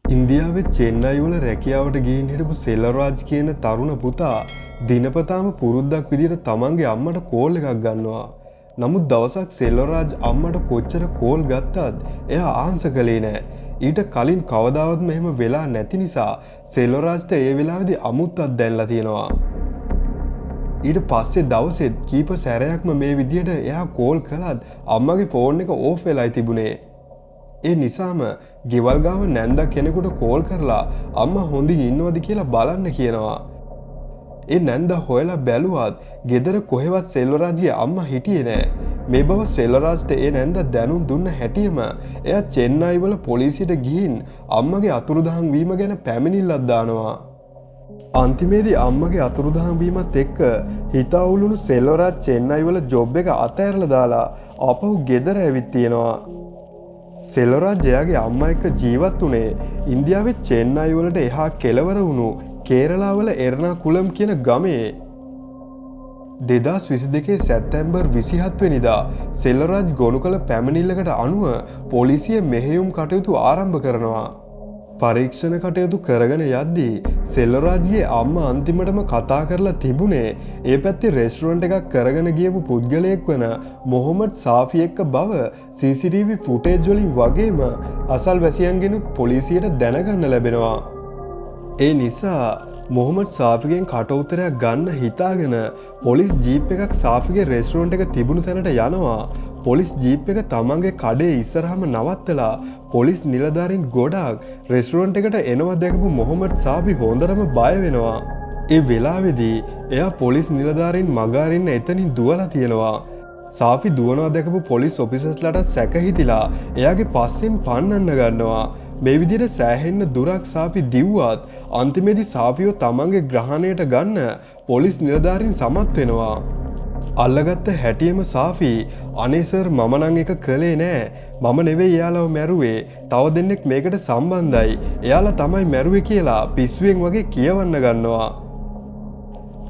ඉන්දියාවේ චෙන්නයි වල රැකියාවට ගිහින් හිටපු සෙල්වරාජ් කියන තරුණ පුතා දිනපතාම පුරුද්දක් විදිහට තමන්ගේ අම්මට කෝල් එකක් ගන්නවා. නමුත් දවසක් සෙල්වරාජ් අම්මට කොච්චර කෝල් ගත්තත් එයා ආන්සර් කළේ නැහැ. ඊට කලින් කවදාවත් මෙහෙම වෙලා නැති නිසා සෙල්වරාජ්ට ඒ වෙලාවේදී අමුත්තක් දැන්ලා තියෙනවා. ඊට පස්සේ දවසෙත් කීප සැරයක්ම මේ විදිහට එයා කෝල් කළත් අම්මගේ ෆෝන් එක ඕෆ් වෙලායි තිබුණේ. ඒ නිසාම ගෙවල් ගාව නැන්දා කෙනෙකුට කෝල් කරලා අම්මා හොඳින් ඉන්නවද කියලා බලන්න කියනවා. ඒ නැන්දා හොයලා බැලුවත් ගෙදර කොහෙවත් සෙල්වරාජ්ගේ අම්මා හිටියේ නැහැ. මේ බව සෙල්වරාජ්ට ඒ නැන්දා දැනුම් දුන්න හැටිම එයා චෙන්නයි වල පොලිසියට ගිහින් අම්මගේ අතුරුදහන් වීම ගැන පැමිණිල්ලක් දානවා. අන්තිමේදී අම්මගේ අතුරුදහන් වීමත් එක්ක හිත අවුලුණු සෙල්වරාජ් චෙන්නයි වල ජොබ් එක අතහැරලා දාලා ආපහු ගෙදර ඇවිත් තියෙනවා. සෙල්වරාජ් එයාගේ අම්මා එක්ක ජීවත් වුණේ ඉන්දියාවේ චෙන්නයි වලට එහා කෙළවර වුණු කේරලා වල එර්නාකුලම් කියන ගමේ. 2022 සැප්තැම්බර් 27 වෙනිදා සෙල්වරාජ් ගොනු කළ පැමිණිල්ලකට අනුව පොලිසිය මෙහෙයුම් කටයුතු ආරම්භ කරනවා. පරීක්ෂණ කටයුතු කරගෙන යද්දී සෙල්වරාජ්ගේ අම්මා අන්තිමටම කතා කරලා තිබුණේ ඒ පැත්තේ රෙස්ටුරන්ට් එකක් කරගෙන ගියපු පුද්ගලයෙක් වන මොහොමඩ් සාෆි එක්ක බව CCTV ෆුටේජ් වලින් වගේම අසල්වැසියන්ගෙන් පොලිසියට දැනගන්න ලැබෙනවා. ඒ නිසා මොහොමඩ් සාෆිගෙන් කටඋත්තරයක් ගන්න හිතාගෙන පොලිස් ජීප් එකක් සාෆිගේ රෙස්ටුරන්ට් එක තිබුණු තැනට යනවා. පොලිස් ජීප් එක තමන්ගේ කඩේ ඉස්සරහම නවත්තලා පොලිස් නිලධාරීන් ගොඩක් රෙස්ටුරන්ට් එකට එනවා දැකපු මොහොමඩ් සාෆි හොඳටම බය වෙනවා. ඒ වෙලාවේදී එයා පොලිස් නිලධාරීන් මග අරින්න එතනින් දුවලා තියෙනවා. සාෆි දුවනවා දැකපු පොලිස් ඔෆිසර්ස්ලාට සැක හිතිලා එයාගේ පස්සෙන් පන්නන්න ගන්නවා. මේ විදිහට සෑහෙන්න දුරක් සාෆි දිව්වත් අන්තිමේදී සාෆිව තමන්ගේ ග්‍රහණයට ගන්න පොලිස් නිලධාරීන් සමත් වෙනවා. අල්ලගත්ත හැටියම සාෆි අනේ සර් මම නම් එක කළේ නෑ. මම නෙවෙයි එයාලව මැරුවේ. තව දෙන්නෙක් මේකට සම්බන්ධයි. එයාලා තමයි මැරුවේ කියලා පිස්සුවෙන් වගේ කියවන්න ගන්නවා.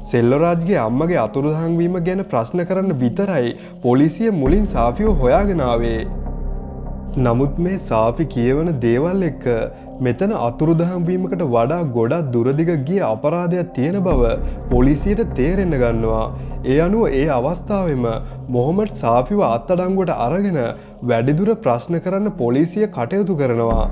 සෙල්වරාජ්ගේ අම්මගේ අතුරුදහන් වීම ගැන ප්‍රශ්න කරන්න විතරයි පොලිසිය මුලින් සාෆිව හොයාගෙන ආවේ. නමුත් මේ සාෆි කියවන දේවල් එක්ක මෙතන අතුරුදහන් වීමකට වඩා ගොඩක් දුරදිග ගිය අපරාධයක් තියෙන බව පොලිසියට තේරෙන්න ගන්නවා. ඒ අනුව ඒ අවස්ථාවෙම මොහොමඩ් සාෆිව අත්අඩංගුවට අරගෙන වැඩිදුර ප්‍රශ්න කරන්න පොලිසිය කටයුතු කරනවා.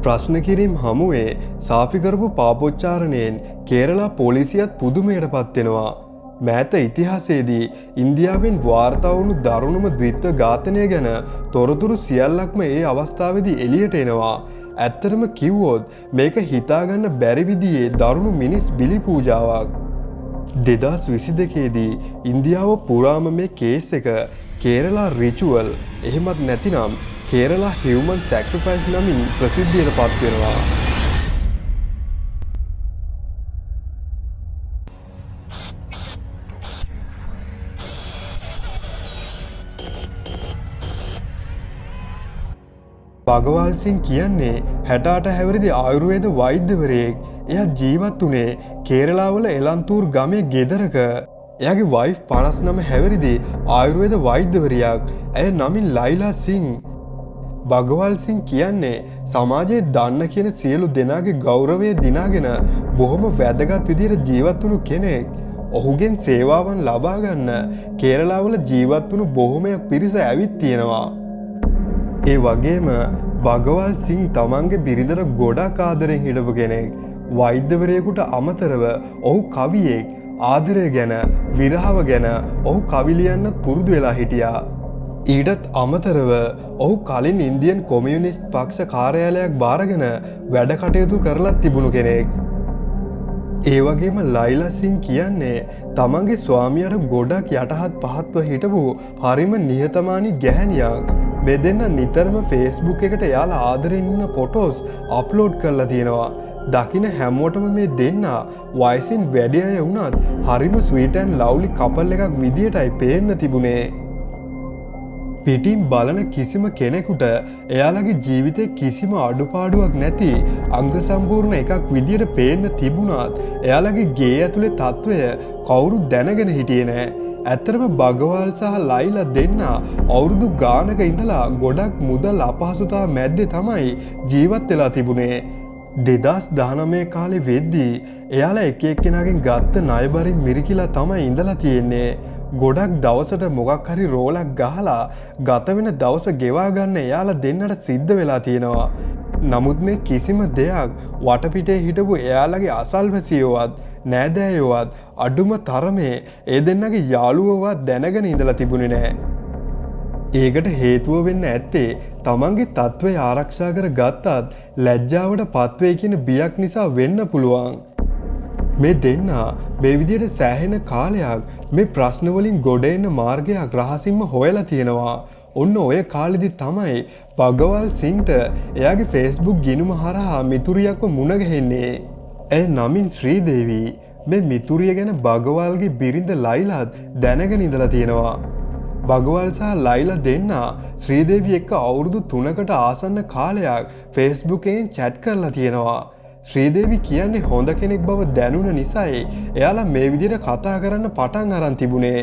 ප්‍රශ්න කිරීම හමුවේ සාෆි කරපු පාපොච්චාරණයෙන් කේරලා පොලිසියත් පුදුමයට පත් වෙනවා. මෑත ඉතිහාසයේදී ඉන්දියාවෙන් වාර්තා වුණු දරුණුම ද්විත්ව ඝාතනය ගැන තොරතුරු සියල්ලක්ම ඒ අවස්ථාවේදී එළියට එනවා. ඇත්තටම කිව්වොත් මේක හිතාගන්න බැරි විදිහේ දරුණු මිනිස් බිලි පූජාවක්. 2022 දී ඉන්දියාව පුරාම මේ කේස් එක කේරලා රිචුවල් එහෙමත් නැතිනම් කේරලා හියුමන් සැක්‍රිෆයිස් නමින් ප්‍රසිද්ධියට පත් වෙනවා. භගවාල් සිං කියන්නේ 68 හැවිරිදි ආයුර්වේද වෛද්‍යවරයෙක්. එයා ජීවත් වුණේ කේරලාවල එලන්තූර් ගමේ ගෙදරක. එයාගේ වයිෆ් 59 හැවිරිදි ආයුර්වේද වෛද්‍යවරියක්. ඇය නමින් ලයිලා සිං. භගවාල් සිං කියන්නේ සමාජයේ දන්න කියන සියලු දෙනාගේ ගෞරවය දිනාගෙන බොහොම වැදගත් විදිහට ජීවත් වුණු කෙනෙක්. ඔහුගෙන් සේවාවන් ලබා ගන්න කේරලාවල ජීවත් වුණු බොහොමයක් පිරිස ඇවිත් තියෙනවා. ඒ වගේම භගවාල් සිං තමන්ගේ බිරිඳට ගොඩක් ආදරෙන් හිටපු කෙනෙක්. වෛද්‍යවරයෙකුට අමතරව ඔහු කවියෙක්. ආදරය ගැන විරහව ගැන ඔහු කවි ලියන්නත් පුරුදු වෙලා හිටියා. ඊටත් අමතරව ඔහු කලින් ඉන්දියන් කොමියුනිස්ට් පක්ෂ කාර්යාලයක් බාරගෙන වැඩ කටයුතු කරලා තිබුණු කෙනෙක්. ඒ වගේම ලයිලා සිං කියන්නේ තමන්ගේ ස්වාමියාට ගොඩක් යටහත් පහත්ව හිටපු හරිම නිහතමානී ගැහැණියක්. මේ දෙන්න නිතරම Facebook එකට යාලා ආදරෙන් ඉන්න ෆොටෝස් අප්ලෝඩ් කරලා තියෙනවා. දකින හැමෝටම මේ දෙන්න වයසින් වැඩි අය වුණත් හරිම ස්වීට් ඇන්ඩ් ලව්ලි කපල් එකක් විදියටයි පේන්න තිබුණේ. පිටින් බලන කිසිම කෙනෙකුට එයාලගේ ජීවිතේ කිසිම අඩුපාඩුවක් නැති අංග සම්පූර්ණ එකක් විදියට පේන්න තිබුණත් එයාලගේ ගේ ඇතුලේ තත්වය කවුරුත් දැනගෙන හිටියේ නෑ. ඇත්තටම බගවාල් සහ ලයිලා දෙන්න අවුරුදු ගානක ඉඳලා ගොඩක් මුදල් අපහසුතාව මැද්දේ තමයි ජීවත් වෙලා තිබුණේ. 2019 කාලේ වෙද්දී එයාලා එක එක්කෙනාගෙන් ගත්ත ණයබරින් මිරිකිලා තමයි ඉඳලා තියෙන්නේ. ගොඩක් දවසට මොකක් හරි රෝලක් ගහලා ගත වෙන දවස ගෙවා ගන්න එයාලා දෙන්නට සිද්ධ වෙලා තියෙනවා. නමුත් මේ කිසිම දෙයක් වටපිටේ හිටපු එයාලගේ අසල්වැසියෝවත් නෑදෑයෝවත් අඩුම තරමේ ඒ දෙන්නගේ යාළුවෝවත් දැනගෙන ඉඳලා තිබුණේ නෑ. ඒකට හේතුව වෙන්න ඇත්තේ තමන්ගේ තත්ත්වය ආරක්ෂා කර ගත්තත් ලැජ්ජාවට පත්වේ කියන බියක් නිසා වෙන්න පුළුවන්. මේ දෙන්න මේ විදිහට සෑහෙන කාලයක් මේ ප්‍රශ්න වලින් ගොඩ එන්න මාර්ගයක් රහසින්ම හොයලා තියෙනවා. ඔන්න ඔය කාලෙදි තමයි බගවල් සිංට එයාගේ Facebook ගිණුම හරහා මිතුරියක්ව මුණ ගැහෙන්නේ. ඒ නමින් ශ්‍රීදේවී. මේ මිතුරිය ගැන බගවල්ගේ බිරිඳ ලයිලාත් දැනගෙන ඉඳලා තියෙනවා. බගවල් සහ ලයිලා දෙන්න ශ්‍රීදේවී එක්ක අවුරුදු 3කට ආසන්න කාලයක් Facebook එකෙන් chat කරලා තියෙනවා. ශ්‍රීදේවී කියන්නේ හොඳ කෙනෙක් බව දැනුණ නිසායි එයාලා මේ විදිහට කතා කරන්න පටන් අරන් තිබුණේ.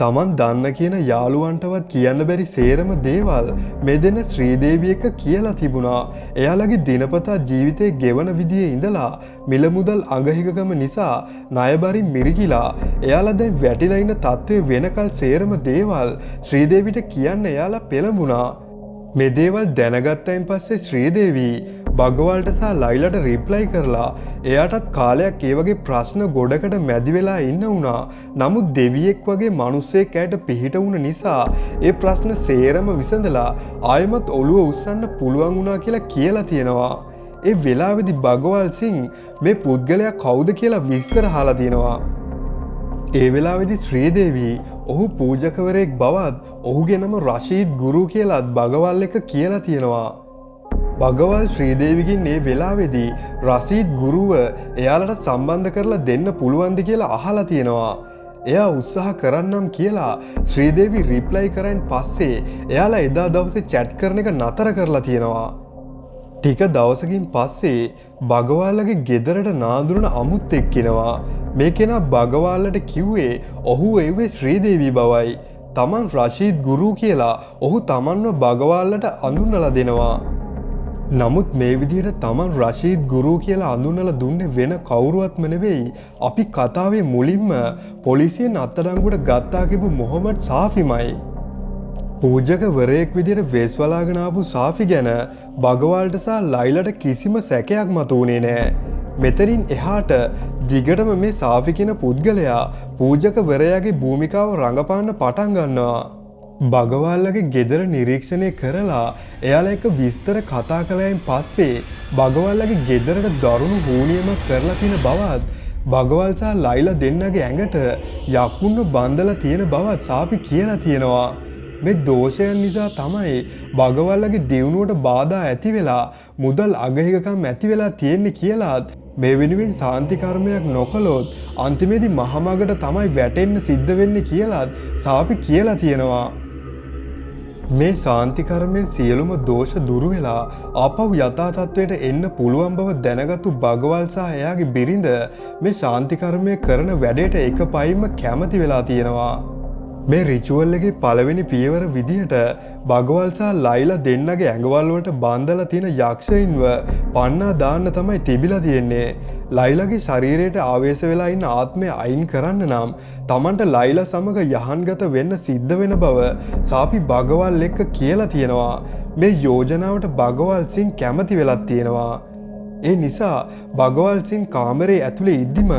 තමන් දන්න කියන යාළුවන්ටවත් කියන්න බැරි සේරම දේවල් මේ දෙන්න ශ්‍රීදේවී එක කියලා තිබුණා. එයාලගේ දිනපතා ජීවිතේ ගෙවන විදියේ ඉඳලා මිල මුදල් අඟහිගකම නිසා ණයබරින් මිරිකිලා එයාලා දැන් වැටිලා ඉන්න තත්ත්වයේ වෙනකල් සේරම දේවල් ශ්‍රීදේවිට කියන්න එයාලා පෙළඹුණා. මේ දේවල් දැනගත්තයින් පස්සේ ශ්‍රීදේවී බගවල්ට සහ ලයිලට රිප්ලයි කරලා එයාටත් කාලයක් ඒ වගේ ප්‍රශ්න ගොඩකට මැදි වෙලා ඉන්න වුණා. නමුත් දෙවියෙක් වගේ මිනිස්සෙක් ඇයට පිහිට වුණ නිසා ඒ ප්‍රශ්න සේරම විසඳලා ආයෙමත් ඔළුව උස්සන්න පුළුවන් වුණා කියලා තියෙනවා. ඒ වෙලාවේදී බගවල් සිං මේ පුද්ගලයා කවුද කියලා විස්තර අහලා තියෙනවා. ඒ වෙලාවේදී ශ්‍රීදේවී ඔහු පූජකවරයෙක් බවත් ඔහුගේ නම රෂීද් ගුරු කියලාත් බගවල් එක කියලා තියෙනවා. බගවල් ශ්‍රීදේවිගෙන් මේ වෙලාවේදී රෂීද් ගුරුව එයාලට සම්බන්ධ කරලා දෙන්න පුළුවන්ද කියලා අහලා තියෙනවා. එයා උත්සාහ කරන්නම් කියලා ශ්‍රීදේවි රිප්ලයි කරන් පස්සේ එයාලා එදා දවසේ chat කරන එක නතර කරලා තියෙනවා. ටික දවසකින් පස්සේ බගවල්ලගේ ගෙදරට නාඳුනන අමුත් එක්කිනවා. මේ කෙනා බගවල්ලට කිව්වේ ඔහු එව්වේ ශ්‍රීදේවි බවයි. තමන් රෂීද් ගුරු කියලා ඔහු තමන්ව බගවල්ලට අඳුන්වලා දෙනවා. නමුත් මේ විදිහට තමන් රෂීද් ගුරු කියලා අඳුන්වලා දුන්නේ වෙන කවුරුවත්ම නෙවෙයි. අපි කතාවේ මුලින්ම පොලිසියෙන් අත්අඩංගුවට ගත්තා කියපු මොහොමඩ් සාෆිමයි. පූජකවරයෙක් විදිහට වෙස් වලාගෙන ආපු සාෆි ගැන බගවල්ට සහ ලයිලට කිසිම සැකයක් මතුවුණේ නෑ. මෙතනින් එහාට දිගටම මේ සාෆි කියන පුද්ගලයා පූජකවරයාගේ භූමිකාව රඟපාන්න පටන් ගන්නවා. බගවල්ලගේ ගෙදර නිරීක්ෂණය කරලා එයාලා එක විස්තර කතා කළායින් පස්සේ බගවල්ලගේ ගෙදරට දරුණු හූනියමක් කරලා තියෙන බවත් බගවල් සහ ලයිලා දෙන්නගේ ඇඟට යකුන්න බන්දලා තියෙන බවත් සාපි කියලා තියෙනවා. මේ දෝෂයන් නිසා තමයි බගවල්ලගේ දියුණුවට බාධා ඇති වෙලා මුදල් අගහිගකම් ඇති වෙලා තියෙන්නේ කියලාත් මේ වෙනුවෙන් සාන්ති කර්මයක් නොකළොත් අන්තිමේදී මහමගට තමයි වැටෙන්න සිද්ධ වෙන්නේ කියලාත් සාපි කියලා තියෙනවා. මේ සාන්ති කර්මයෙන් සියලුම දෝෂ දුරු වෙලා ආපහු යථා තත්වයට එන්න පුළුවන් බව දැනගත්තු බගවල් සහ එයාගේ බිරිඳ මේ සාන්ති කර්මය කරන වැඩේට එක පයින්ම කැමති වෙලා තියෙනවා. මේ රිචුවල් එකේ පළවෙනි පියවර විදිහට බගවල් සහ ලයිලා දෙන්නගේ ඇඟවල් වලට බාන්දලා තියෙන යක්ෂයින්ව පන්නා දාන්න තමයි තිබිලා තියෙන්නේ. ලයිලාගේ ශරීරයට ආවේශ වෙලා ඉන්න ආත්මය අයින් කරන්න නම් Tamanට ලයිලා සමග යහන්ගත වෙන්න සිද්ධ වෙන බව සාපි බගවල් එක්ක කියලා තියෙනවා. මේ යෝජනාවට බගවල් සිං කැමති වෙලක් තියෙනවා. ඒ නිසා බගවල් සිං කාමරේ ඇතුලේ ඉද්දිම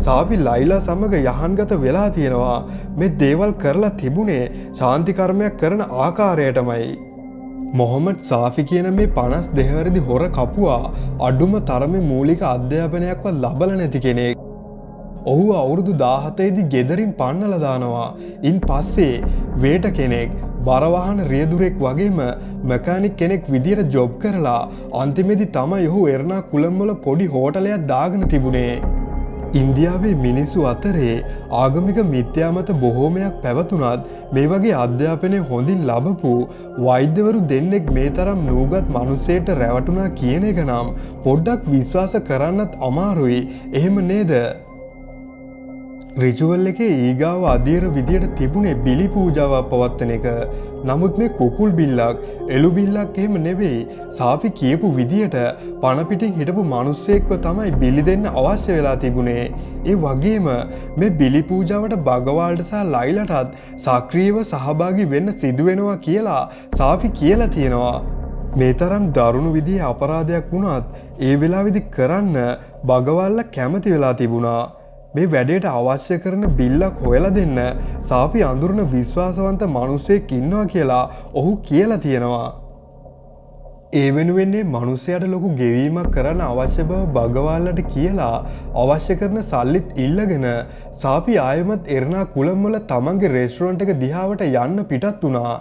සාපි ලයිලා සමග යහන්ගත වෙලා තියෙනවා. මේ දේවල් කරලා තිබුණේ ශාන්ති කර්මයක් කරන ආකාරයටමයි. මොහොමඩ් සාෆි කියන මේ 52 වැරදි හොර කපුවා අඩුම තරමේ මූලික අධ්‍යාපනයක්වත් ලබලා නැති කෙනෙක්. ඔහු අවුරුදු 17 දී ගෙදරින් පන්නලා දානවා. ඉන් පස්සේ වේට කෙනෙක් බරවාහන රියදුරෙක් වගේම මෙකැනික් කෙනෙක් විදියට ජොබ් කරලා අන්තිමේදී තමයි ඔහු එර්නාකුලම් වල පොඩි හෝටලයක් දාගෙන තිබුණේ. ඉන්දියාවේ මිනිස්සු අතරේ ආගමික මිත්‍යාමත බොහෝමයක් පැවතුනත් මේ වගේ අධ්‍යාපනය හොඳින් ලබපු වෛද්‍යවරු දෙන්නෙක් මේ තරම් නූගත් මනුස්සයට රැවටුණා කියන එක නම් පොඩ්ඩක් විශ්වාස කරන්නත් අමාරුයි. එහෙම නේද? රිචුවල් එකේ ඊගාව අධීර විදියට තිබුණේ බිලි පූජාවක් පවත්වන එක. නමුත් මේ කුකුල් බිල්ලක් එළු බිල්ලක් එහෙම නෙවෙයි. සාපි කියපු විදියට පණ පිටින් හිටපු මිනිස්සෙක්ව තමයි බිලි දෙන්න අවශ්‍ය වෙලා තිබුණේ. ඒ වගේම මේ බිලි පූජාවට බගවාල්ට සහ ලයිලටත් සක්‍රීයව සහභාගී වෙන්න සිදු වෙනවා කියලා සාපි කියලා තියෙනවා. මේ තරම් දරුණු විදිහේ අපරාධයක් වුණත් ඒ වෙලාවේදී කරන්න බගවල්ලා කැමති වෙලා තිබුණා. මේ වැඩේට අවශ්‍ය කරන බිල්ලක් හොයලා දෙන්න සාපි අඳුරන විශ්වාසවන්ත මිනිසෙක් ඉන්නවා කියලා ඔහු කියලා තියෙනවා. ඒ වෙනුවෙන් මේ මිනිසයාට ලොකු ගෙවීමක් කරන්න අවශ්‍ය බව බගවල්ලාට කියලා අවශ්‍ය කරන සල්ලිත් ඉල්ලගෙන සාපි ආයෙමත් එර්නා කුලම් වල තමන්ගේ රෙස්ටුරන්ට් එක දිහාවට යන්න පිටත් වුණා.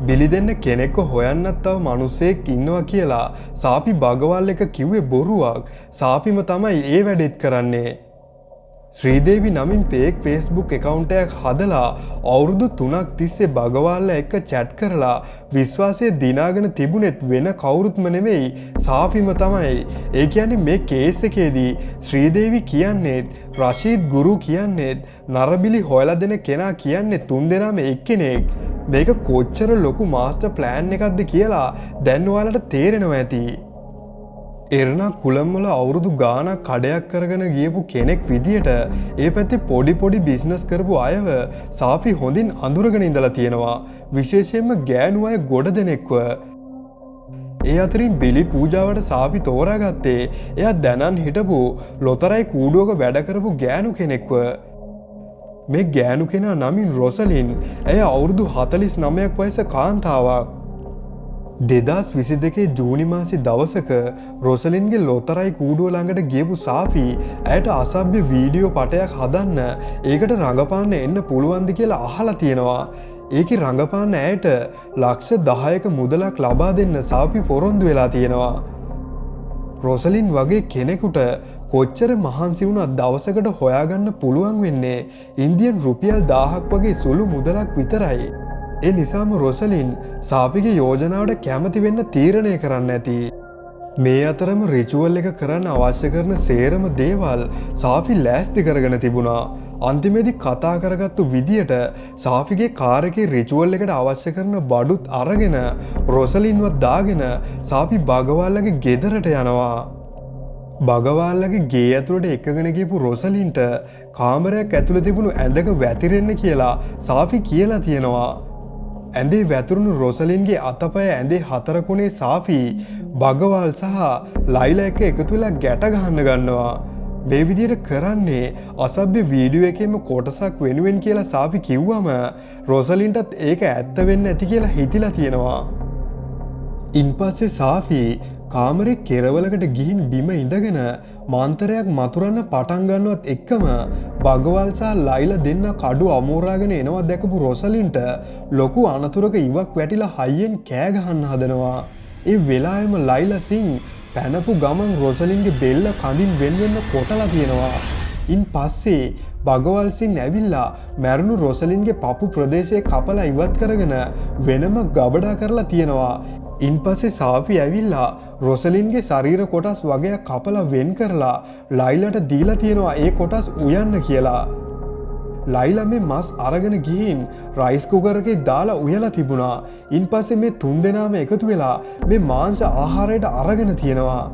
බිලි දෙන්න කෙනෙක්ව හොයන්නත් තව මිනිසෙක් ඉන්නවා කියලා සාපි බගවල් එක කිව්වේ බොරුවක්. සාපිම තමයි ඒ වැඩේත් කරන්නේ. ශ්‍රීදේවි නමින් පේක් ෆේස්බුක් account එකක් හදලා අවුරුදු 3ක් තිස්සේ බගවල්ලා එක්ක chat කරලා විශ්වාසය දිනාගෙන තිබුණෙත් වෙන කවුරුත්ම නෙවෙයි සාපිම තමයි. ඒ කියන්නේ මේ කේස් එකේදී ශ්‍රීදේවි කියන්නේත් රෂීද් ගුරු කියන්නේත් නරබිලි හොයලා දෙන කෙනා කියන්නේ තුන් දෙනාම එක්කෙනෙක්. මේක කොච්චර ලොකු මාස්ටර් ප්ලෑන් එකක්ද කියලා දැන් ඔයාලට තේරෙනවා ඇති. එර්නා කුලම් වල අවුරුදු ගාණක් කඩයක් කරගෙන ගියපු කෙනෙක් විදියට ඒ පැත්තේ පොඩි බිස්නස් කරපු අයව සාපි හොඳින් අඳුරගෙන ඉඳලා තියෙනවා. විශේෂයෙන්ම ගෑනු අය ගොඩ දෙනෙක්ව. ඒ අතරින් බිලි පූජාවට සාපි තෝරාගත්තේ එයා දැනන් හිටපු ලොතරයි කූඩුවක වැඩ කරපු ගෑනු කෙනෙක්ව. මේ ගෑනු කෙනා නමින් රොසලින්. ඇය අවුරුදු 49ක් වයස කාන්තාවක්. 2022 ජූනි මාසි දවසක රොසලින්ගේ ලොතරයි කූඩුව ළඟට ගියපු සාපි ඇයට අසභ්‍ය වීඩියෝ පටයක් හදන්න ඒකට රඟපාන්න එන්න පුළුවන්ද කියලා අහලා තියෙනවා. ඒකේ රඟපාන්න ඇයට ලක්ෂ 10ක මුදලක් ලබා දෙන්න සාපි පොරොන්දු වෙලා තියෙනවා. රොසලින් වගේ කෙනෙකුට කොච්චර මහන්සි වුණත් දවසකට හොයාගන්න පුළුවන් වෙන්නේ ඉන්දියන් රුපියල් 1000ක් වගේ සුළු මුදලක් විතරයි. ඒ නිසාම රොසලින් සාපිගේ යෝජනාවට කැමති වෙන්න තීරණය කරන්න ඇති. මේ අතරම රිචුවල් එක කරන්න අවශ්‍ය කරන සේරම දේවල් සාපි ලෑස්ති කරගෙන තිබුණා. අන්තිමේදී කතා කරගත්තු විදියට සාපිගේ කාර් එකේ රිචුවල් එකට අවශ්‍ය කරන බඩුත් අරගෙන රොසලින්වත් දාගෙන සාපි බගවල්ලාගේ ගෙදරට යනවා. බගවල්ලාගේ ගේ ඇතුළට එකගෙන ගියපු රොසලින්ට කාමරයක් ඇතුළේ තිබුණු ඇඳක වැතිරෙන්න කියලා සාපි කියලා තියෙනවා. ඇඳේ වැතුරුණු රොසලින්ගේ අතපය ඇඳේ හතර කොනේ සාපි බගවල් සහ ලයිලා එක්ක එකතු වෙලා ගැට ගහන්න ගන්නවා. මේ විදිහට කරන්නේ අසභ්‍ය වීඩියෝ එකේම කොටසක් වෙනුවෙන් කියලා සාපි කිව්වම රොසලින්ටත් ඒක ඇත්ත වෙන්න ඇති කියලා හිතිලා තියෙනවා. ඉන්පස්සේ සාපි කාමරේ කෙරවලකට ගිහින් බිම ඉඳගෙන මාන්තරයක් මතුරන්න පටන් ගන්නවත් එක්කම බගවල් සහ ලයිලා දෙන්න කඩු අමෝරාගෙන එනවා දැකපු රොසලින්ට ලොකු අනතුරක ඉවක් වැටිලා හයියෙන් කෑ ගහන්න හදනවා. ඒ වෙලාවෙම ලයිලා සිං පැනපු ගමන් රොසලින්ගේ බෙල්ල කඳින් වෙන්න කොටලා තියෙනවා. ඉන් පස්සේ බගවල් සිං ඇවිල්ලා මැරුණු රොසලින්ගේ පපු ප්‍රදේශයේ කපලා ඉවත් කරගෙන වෙනම ගබඩා කරලා තියෙනවා. ඉන් පස්සේ සාපි ඇවිල්ලා රොසලින්ගේ ශරීර කොටස් වගේක් කපලා වෙන් කරලා ලයිලාට දීලා තියෙනවා ඒ කොටස් උයන්න කියලා. ලයිලා මේ මස් අරගෙන ගිහින් රයිස් කුකර් එකේ දාලා උයලා තිබුණා. ඉන් පස්සේ මේ තුන් දෙනාම එකතු වෙලා මේ මාංශ ආහාරයට අරගෙන තියෙනවා.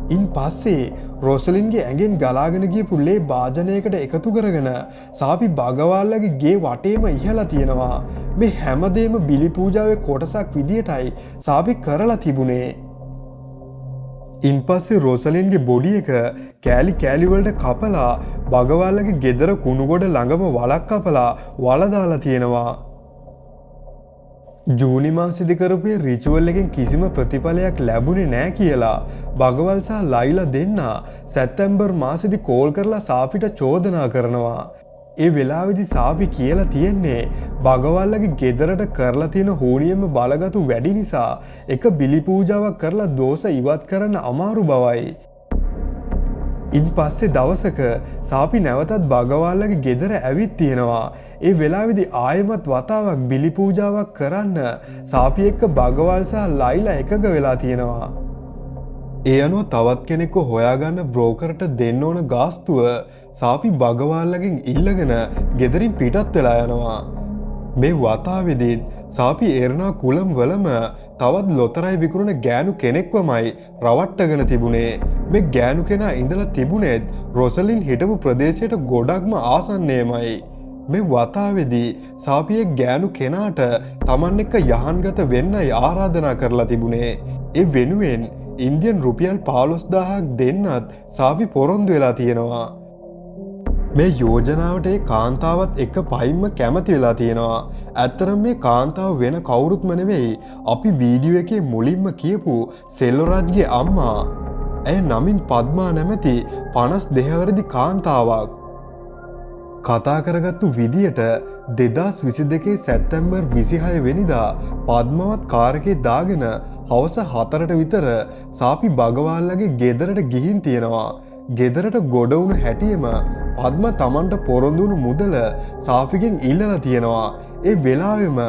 ඉන් පස්සේ රොසලින්ගේ ඇඟෙන් ගලාගෙන ගියපු ලේ භාජනයකට එකතු කරගෙන සාපි බගවල්ලාගේ ගේ වටේම ඉහලා තියෙනවා. මේ හැමදේම බිලි පූජාවේ කොටසක් විදියටයි සාපි කරලා තිබුණේ. ඉන් පස්සේ රොසලින්ගේ බොඩි එක කෑලි කෑලි වලට කපලා බගවල්ලාගේ ගෙදර කුණුගොඩ ළඟම වලක් කපලා වල දාලා තියෙනවා. ජූනි මාසෙදි කරපු රිචුවල් එකෙන් කිසිම ප්‍රතිඵලයක් ලැබුණේ නැහැ කියලා බගවල් සහ ලයිලා දෙන්න සැප්තැම්බර් මාසෙදි කෝල් කරලා සාපිට චෝදනා කරනවා. ඒ වෙලාවේදී සාපි කියලා තියෙන්නේ බගවල්ලාගේ ගෙදරට කරලා තියෙන හෝනියෙම බලගතු වැඩි නිසා එක බිලි පූජාවක් කරලා දෝෂ ඉවත් කරන්න අමාරු බවයි. ඉන් පස්සේ දවසක සාපි නැවතත් බගවල්ලගේ ගෙදර ඇවිත් තියෙනවා. ඒ වෙලාවේදී ආයෙමත් වතාවක් බිලි පූජාවක් කරන්න සාපි එක්ක බගවල් සහ ලයිලා එකග වෙලා තියෙනවා. ඒ අනුව තවත් කෙනෙක්ව හොයාගන්න බ්‍රෝකරට දෙන්න ඕන ගාස්තුව සාපි බගවල්ලගෙන් ඉල්ලගෙන ගෙදරින් පිටත් වෙලා යනවා. මේ වතාවේදීත් සාපි එර්නා කුලම් වලම තවත් ලොතරයි විකුණන ගෑනු කෙනෙක්වමයි රවට්ටගෙන තිබුණේ. මේ ගෑනු කෙනා ඉඳලා තිබුණේත් රොසලින් හිටපු ප්‍රදේශයට ගොඩක්ම ආසන්නයමයි. මේ වතාවේදී සාපියේ ගෑනු කෙනාට Taman එක්ක යහන්ගත වෙන්නයි ආරාධනා කරලා තිබුණේ. ඒ වෙනුවෙන් ඉන්දියන් රුපියල් 15000ක් දෙන්නත් සාපි පොරොන්දු වෙලා තියෙනවා. මේ යෝජනාවට ඒ කාන්තාවත් එක පයින්ම කැමති වෙලා තියෙනවා. ඇත්තරම් මේ කාන්තාව වෙන කවුරුත්ම නෙවෙයි අපි වීඩියෝ එකේ මුලින්ම කියපු සෙල්වරාජ්ගේ අම්මා. ඇය නමින් පද්මා නැමැති 52 වරදි කාන්තාවක්. කතා කරගත්තු විදියට 2022 සැප්තැම්බර් 26 වෙනිදා පද්මවත් කාර් එකේ දාගෙන හවස 4ට විතර සාපි බගවල්ලගේ ගෙදරට ගිහින් තියෙනවා. ගෙදරට ගොඩ වුණු හැටියෙම පද්ම Tamanට පොරොන්දු වුණු මුදල සාපිගෙන් ඉල්ලලා තියෙනවා. ඒ වෙලාවෙම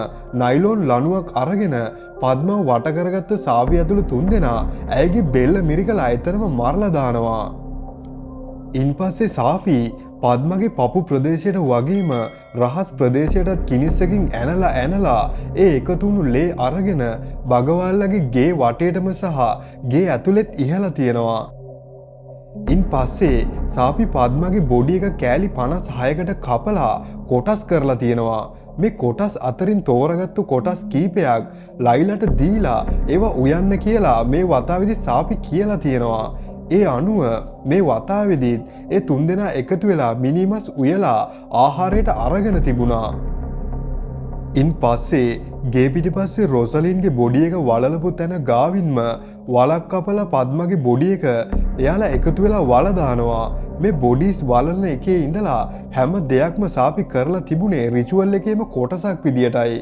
නයිලෝන් ලණුවක් අරගෙන පද්මව වට කරගත්ත සාපි ඇතුළු 3 දෙනා ඇයගේ බෙල්ල මිරිකලා එතනම මරලා දානවා. ඉන්පස්සේ සාපි පද්මගේ පපු ප්‍රදේශයට වගේම රහස් ප්‍රදේශයටත් කිනිස්සකින් ඇනලා ඒ එකතුණු ලේ අරගෙන බගවල්ලගේ ගේ වටේටම සහ ගේ ඇතුළෙත් ඉහලා තියෙනවා. ඉන් පස්සේ සාපි පද්මගේ බොඩි එක කෑලි 56කට කපලා කොටස් කරලා තියෙනවා. මේ කොටස් අතරින් තෝරගත්තු කොටස් කීපයක් ලයිලට දීලා ඒවා උයන්න කියලා මේ වතාවේදී සාපි කියලා තියෙනවා. ඒ අනුව මේ වතාවේදීත් ඒ 3 දෙනා එකතු වෙලා මිනිමස් උයලා ආහාරයට අරගෙන තිබුණා. ඉන් පස්සේ ගේ පිටිපස්සේ රොසලින්ගේ බොඩි එක වලලපු තැන ගාවින්ම වලක් කපලා පද්මගේ බොඩි එක එයාලා එකතු වෙලා වල දානවා. මේ බොඩිස් වලන එකේ ඉඳලා හැම දෙයක්ම සාපි කරලා තිබුණේ රිචුවල් එකේම කොටසක් විදියටයි.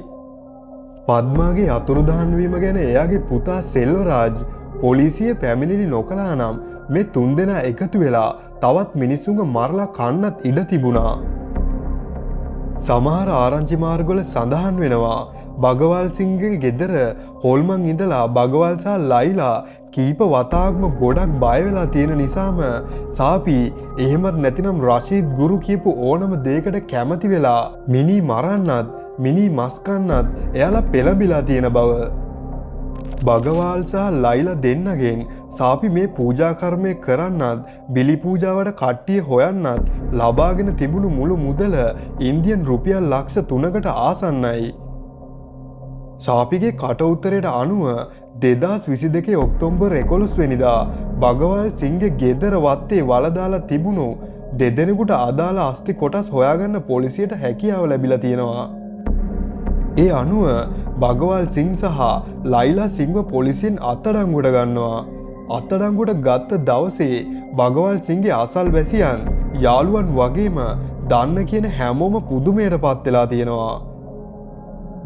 පද්මාගේ අතුරුදහන් වීම ගැන එයාගේ පුතා සෙල්වරාජ් පොලිසිය පැමිණිලි නොකළා නම් මේ 3 දෙනා එකතු වෙලා තවත් මිනිස්සුන්ව මරලා කන්නත් ඉඩ තිබුණා. සමහර ආරංචි මාර්ගවල සඳහන් වෙනවා බගවල් සිංගේ ගෙදර හොල්මන් ඉඳලා බගවල් සහ ලයිලා කීප වතාවක්ම ගොඩක් බය වෙලා තියෙන නිසාම සාපි එහෙමත් නැතිනම් රෂීද් ගුරු කියපු ඕනම දෙයකට කැමති වෙලා මිනි මරන්නත් මිනි මස් කන්නත් එයාලා පෙළඹිලා තියෙන බව. බගවල් සහ ලයිලා දෙන්නගෙන් සාපි මේ පූජා කර්මය කරන්නත් බිලි පූජාවට කට්ටිය හොයන්නත් ලබාගෙන තිබුණු මුළු මුදල ඉන්දියන් රුපියල් ලක්ෂ 3කට ආසන්නයි. සාපිගේ කට උත්තරයට අනුව 2022 ඔක්තෝබර් 11 වෙනිදා බගවල් සිංගේ ගෙදර වත්තේ වලදාලා තිබුණු දෙදෙනෙකුට අදාළ අස්ති කොටස් හොයාගන්න පොලිසියට හැකියාව ලැබිලා තියෙනවා. ඒ අනුව බගවල් සිං සහ ලයිලා සිංව පොලිසියෙන් අත්අඩංගුවට ගන්නවා. අත්අඩංගුවට ගත්ත දවසේ බගවල් සිංගේ අසල් වැසියන් යාළුවන් වගේම දන්න කියන හැමෝම පුදුමයට පත් වෙලා තියෙනවා.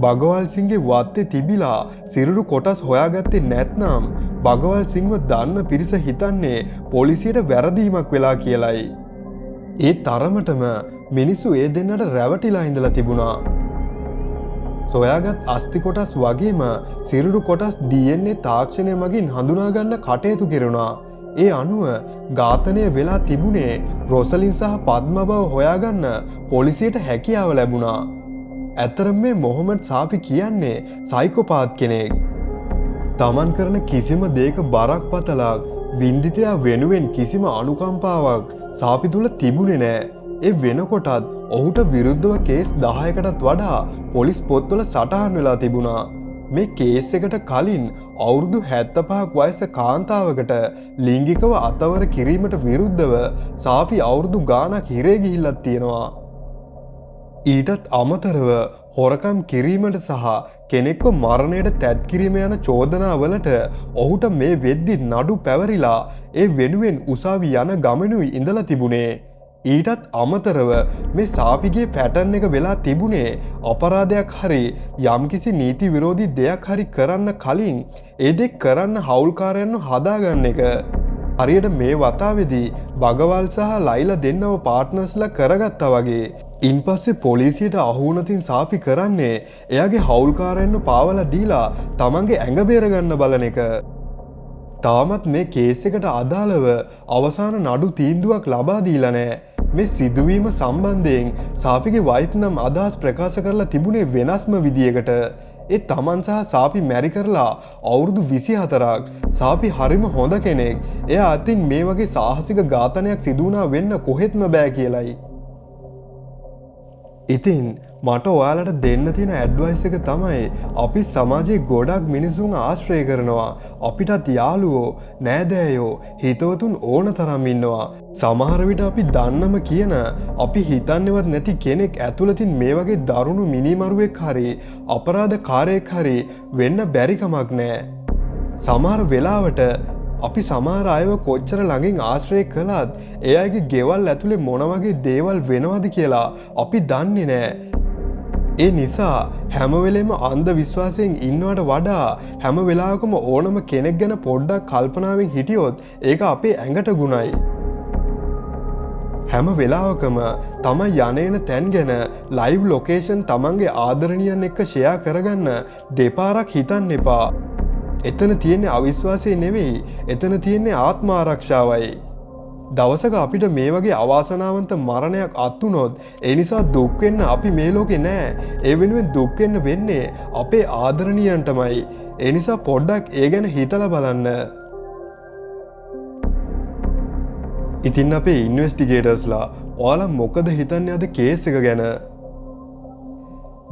බගවල් සිංගේ වත්තේ තිබිලා සිරුරු කොටස් හොයාගත්තේ නැත්නම් බගවල් සිංව දන්න පිරිස හිතන්නේ පොලිසියට වැරදීමක් වෙලා කියලයි. ඒ තරමටම මිනිස්සු ඒ දෙන්නට රැවටිලා ඉඳලා තිබුණා. සොයාගත් අස්ති කොටස් වගේම සිරුරු කොටස් DNA තාක්ෂණය මගින් හඳුනාගන්න කටයුතු කෙරුණා. ඒ අනුව ඝාතනය වෙලා තිබුණේ රොසලින් සහ පද්ම බව හොයාගන්න පොලිසියට හැකියාව ලැබුණා. ඇතරම් මේ මොහොමඩ් සාපි කියන්නේ සයිකෝපාත් කෙනෙක්. තමන් කරන කිසිම දෙයක බරක් පතලක් වින්දිතයා වෙනුවෙන් කිසිම අනුකම්පාවක් සාපි තුල තිබුණේ නෑ. ඒ වෙනකොටත් ඔහුට විරුද්ධව කේස් 10කටත් වඩා පොලිස් පොත්වල සටහන් වෙලා තිබුණා. මේ කේස් එකට කලින් අවුරුදු 75ක් වයස කාන්තාවකට ලිංගිකව අතවර කිරීමට විරුද්ධව සාපි අවුරුදු ගාණක් හිරේ ගිහිල්ලත් තියෙනවා. ඊටත් අමතරව හොරකම් කිරීමට සහ කෙනෙක්ව මරණයට තැත් කිරීම යන චෝදනාවලට ඔහුට මේ වෙද්දි නඩු පැවරිලා ඒ වෙනුවෙන් උසාවි යන ගමනුයි ඉඳලා තිබුණේ. ඊටත් අමතරව මේ සාපිගේ පැටර්න් එක වෙලා තිබුණේ අපරාධයක් හරි යම්කිසි නීති විරෝධී දෙයක් හරි කරන්න කලින් ඒ දෙක කරන්න හවුල්කාරයන්ව හදාගන්න එක. හරියට මේ වතාවේදී බගවල් සහ ලයිලා දෙන්නව පාර්ට්නර්ස්ලා කරගත්තා වගේ. ඉන්පස්සේ පොලිසියට අහුවුනතින් සාපි කරන්නේ එයාගේ හවුල්කාරයන්ව පාවලා දීලා තමන්ගේ ඇඟ බේරගන්න බලන එක. තාමත් මේ කේස් එකට අදාළව අවසාන නඩු තීන්දුවක් ලබා දීලා නැහැ. මේ සිදුවීම සම්බන්ධයෙන් සාපිගේ වයිෆ් නම් අදහස් ප්‍රකාශ කරලා තිබුණේ වෙනස්ම විදියකට. ඒ තමන් සහ සාපි මැරි කරලා අවුරුදු 24ක්. සාපි හරිම හොඳ කෙනෙක්. එයා අතින් මේ වගේ සාහසික ඝාතනයක් සිදු වුණා වෙන්න කොහෙත්ම බෑ කියලයි. ඉතින් මට ඔයාලට දෙන්න තියෙන ඇඩ්වයිස් එක තමයි අපි සමාජයේ ගොඩක් මිනිසුන් ආශ්‍රය කරනවා. අපිටත් යාළුවෝ, නෑදෑයෝ, හිතවතුන් ඕන තරම් ඉන්නවා. සමහර විට අපි දන්නම කියන අපි හිතන්නේවත් නැති කෙනෙක් ඇතුළතින් මේ වගේ දරුණු මිනිමරුවෙක් හරි අපරාධකාරයෙක් හරි වෙන්න බැරි කමක් නෑ. සමහර වෙලාවට අපි සමහර අයව කොච්චර ළඟින් ආශ්‍රය කළත් ඒ අයගේ ගෙවල් ඇතුලේ මොන වගේ දේවල් වෙනවද කියලා අපි දන්නේ නෑ. ඒ නිසා හැම වෙලේම අන්ධ විශ්වාසයෙන් ඉන්නවට වඩා හැම වෙලාවකම ඕනම කෙනෙක් ගැන පොඩ්ඩක් කල්පනාවෙන් හිටියොත් ඒක අපේ ඇඟට ගුණයි. හැම වෙලාවකම තමයි යන්නේන තැන් ගැන ලයිව් ලොකේෂන් තමන්ගේ ආදරණියන් එක්ක ෂෙයා කරගන්න දෙපාරක් හිතන්න එපා. එතන තියෙන්නේ අවිශ්වාසය නෙවෙයි, එතන තියෙන්නේ ආත්ම ආරක්ෂාවයි. දවසක අපිට මේ වගේ අවාසනාවන්ත මරණයක් අත්වුනොත් ඒ නිසා දුක් වෙන්න අපි මේ ලෝකේ නෑ. ඒ වෙනුවෙන් දුක් වෙන්න වෙන්නේ අපේ ආදරණියන්ටමයි. ඒ නිසා පොඩ්ඩක් ඒ ගැන හිතලා බලන්න. ඉතින් අපේ ඉන්වෙස්ටිගේටර්ස්ලා ඔයාලා මොකද හිතන්නේ අද කේස් එක ගැන?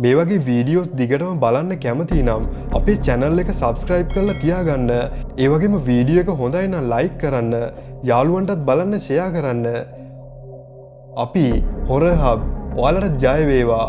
මේ වගේ වීඩියෝස් දිගටම බලන්න කැමති නම් අපේ channel එක subscribe කරලා තියාගන්න. ඒ වගේම වීඩියෝ එක හොඳයි නම් like කරන්න, යාළුවන්ටත් බලන්න share කරන්න. අපි හොරර් හබ් ඔයාලට ජය වේවා.